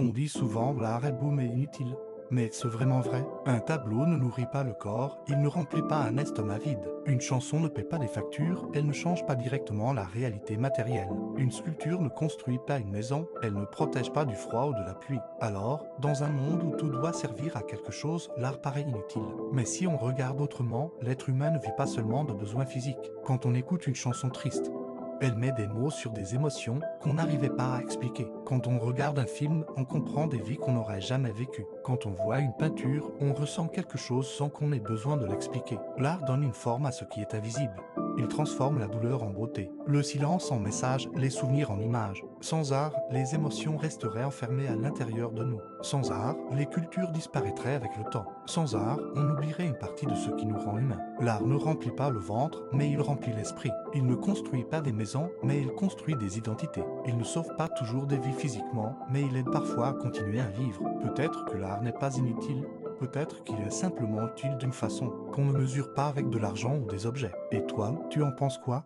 On dit souvent l'art est beau mais inutile. Mais est-ce vraiment vrai? Un tableau ne nourrit pas le corps, il ne remplit pas un estomac vide. Une chanson ne paie pas des factures, elle ne change pas directement la réalité matérielle. Une sculpture ne construit pas une maison, elle ne protège pas du froid ou de la pluie. Alors, dans un monde où tout doit servir à quelque chose, l'art paraît inutile. Mais si on regarde autrement, l'être humain ne vit pas seulement de besoins physiques. Quand on écoute une chanson triste, elle met des mots sur des émotions qu'on n'arrivait pas à expliquer. Quand on regarde un film, on comprend des vies qu'on n'aurait jamais vécues. Quand on voit une peinture, on ressent quelque chose sans qu'on ait besoin de l'expliquer. L'art donne une forme à ce qui est invisible. Il transforme la douleur en beauté, le silence en message, les souvenirs en images. Sans art, les émotions resteraient enfermées à l'intérieur de nous. Sans art, les cultures disparaîtraient avec le temps. Sans art, on oublierait une partie de ce qui nous rend humains. L'art ne remplit pas le ventre, mais il remplit l'esprit. Il ne construit pas des maisons, mais il construit des identités. Il ne sauve pas toujours des vies physiquement, mais il aide parfois à continuer à vivre. Peut-être que l'art n'est pas inutile. Peut-être qu'il est simplement utile d'une façon qu'on ne mesure pas avec de l'argent ou des objets. Et toi, tu en penses quoi?